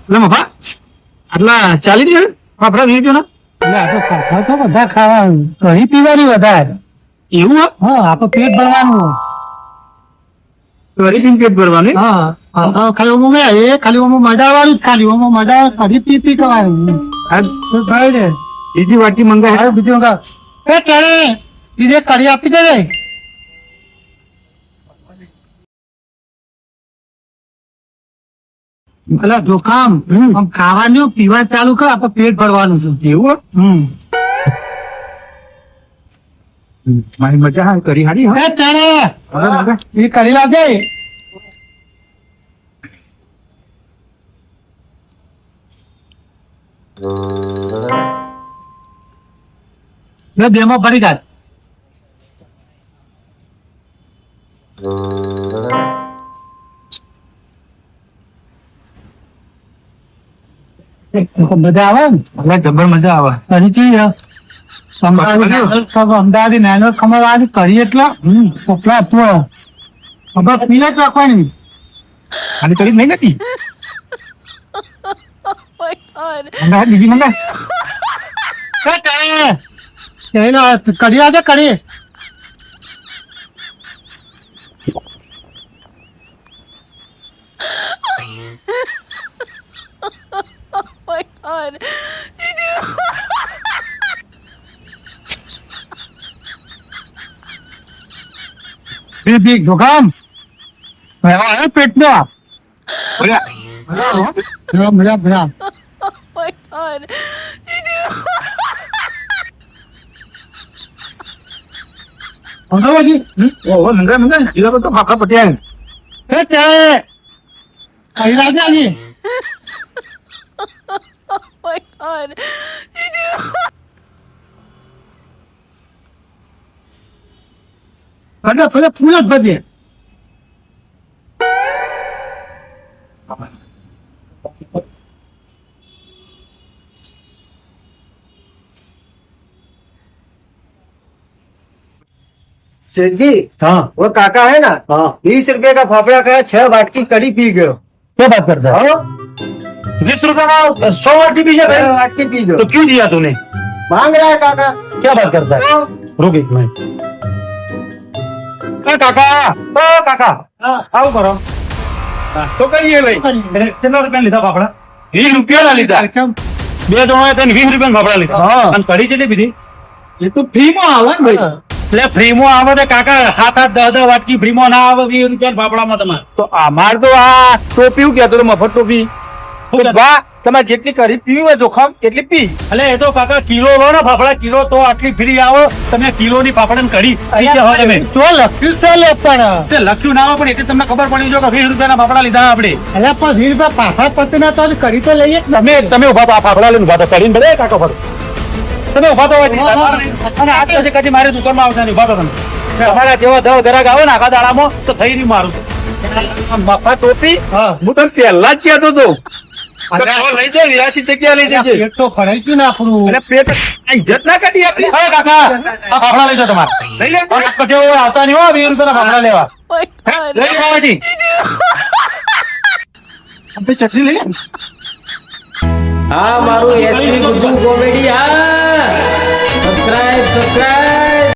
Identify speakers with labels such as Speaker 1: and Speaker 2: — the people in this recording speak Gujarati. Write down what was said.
Speaker 1: એટલે મફા આટલા ચાલી નહીં ફાફડા 20 રૂપિયાના?
Speaker 2: એટલે આ તો ફાફડા તો બધા ખાવા કઢી પીવાની વધારે.
Speaker 1: એવું હે?
Speaker 2: હા આ તો પેટ ભરવાનું હોય.
Speaker 1: કઢી પીને પેટ ભરવાનું એમ?
Speaker 2: હા ખાલી ઓમો ખાલી ઓમો મડાવાળું જ ખાલી ઓમો મડાવા કઢી પી કરવાનું.
Speaker 1: આ
Speaker 2: શું થાય ને
Speaker 1: બીજી વાટકી મંગાય
Speaker 2: હવે બીજું એ તારે બીજે કઢી આપી દે ને. પેલા જોખામ આમ ખાવાનું પીવા ચાલુ કર આપડે પેટ ભરવાનું છે.
Speaker 1: એવું હે? મારી મજા હા કરી હારી હા
Speaker 2: એ તારે
Speaker 1: હવે મંગા
Speaker 2: એ કઢી લાવજે. બેમાં ભરી કાઢ. બધા આવે ને
Speaker 1: એટલે જબર મજા આવે
Speaker 2: ફરીથી અમદાવાદી નાનો ખમણ આવી કરી એટલા પપલા ખબર પીલે તો કોઈ નહીં.
Speaker 1: આની કરી નહીં નથી મંગા બીજી મંગા
Speaker 2: કઢી આજે કઢી બી જોખામ પેટ નો મજા મજા અંગવાજી
Speaker 1: ઓહો મંગા મંગા જીલા તો ફાફડા પટ્યા
Speaker 2: એ ત્યારે કઈ લાગે આજે બધા પેલા ફૂલ જ બધે
Speaker 3: सेठ जी
Speaker 2: हाँ
Speaker 3: वो काका है ना
Speaker 2: हाँ
Speaker 3: 20 रुपए का फाफड़ा खाया 6 वाटकी कड़ी पी गयो।
Speaker 2: क्या बात करता है?
Speaker 3: हाँ
Speaker 1: 20 रुपया में 100 वाटी पी
Speaker 3: 6
Speaker 1: जाए
Speaker 3: वाटकी पी
Speaker 1: तो
Speaker 3: गयो।
Speaker 1: क्यों दिया तूने?
Speaker 3: मांग रहा है काका।
Speaker 1: क्या बात करता है?
Speaker 3: तो
Speaker 1: रुक एक मिनट काका ओ काका આવું કરો તો કરીએ ભાઈ કેટલા રૂપિયા લીધા ફાફડા 20 રૂપિયા લીધા બે જણાએ તને 20 રૂપિયા ફાફડા લીધા
Speaker 2: હા.
Speaker 1: અને કઢી કેટલી પીધી
Speaker 3: ये तो फ्री में आवा ना भाई।
Speaker 1: એટલે ફ્રીમાં આવે તો કાકા 7-8 10 વાટકી ફ્રીમાં ના આવે 20 રૂપિયા ફાફડામાં તમારે
Speaker 3: तो અમાર તો આ ટોપી કહેતો તો મફત ટોપી તો બા તમારે જેટલી કરી પીવી હોય જોખમ એટલી પી।
Speaker 1: એટલે એ તો કાકા કિલો લો ને ફાફડા કિલો તો આટલી ફ્રી આવો તમે કિલો ની ફાફડા ને કઢી પી જાઓ તમે
Speaker 2: તો લખ્યું છે લે પણ
Speaker 1: તે લખ્યું ના આવે પણ એટલે તમને ખબર પડી જો કે 20 રૂપિયાના ફાફડા લીધા આપણે
Speaker 2: એટલે પણ 20 રૂપિયા પાછા પતિ ના તો કરી તો લઈએ જ ને.
Speaker 1: તમે ઉભા તો આ ફાફડા લઈને ઉભા તો કરીને ભલે કાકો ફરો તમે ઉભા તો હોય અને આજ પછી કદી મારી દુકાનમાં આવતા નહીં ઉભા તો તમે તમારા જેવા 10 ગ્રાહક આવે ને આખા દાડામાં તો થઈ નહીં મારું
Speaker 3: મફત ટોપી
Speaker 2: હા
Speaker 3: હું તને પહેલા જ કહેતો હતો
Speaker 2: અરે
Speaker 3: લઈ જાઓ 82 જગ્યા લઈ જજે।
Speaker 2: પેટ તો ફરાઈ ગયું ને આપણું.
Speaker 3: અને પેટ આ ઇજ્જત ના કાઢી આપણી।
Speaker 1: અરે કાકા આ ફાફડા લઈ જાઓ તમારે
Speaker 3: લઈ લે
Speaker 1: અને પછી હવે આવતા નહીં હો 20 રૂપિયાના ફાફડા લેવા લઈ જાઓ અહીંથી.
Speaker 3: આપણે ચટણી લઈ લે।
Speaker 4: હા મારું એસપી ગુજુ કોમેડી હા સબસ્ક્રાઇબ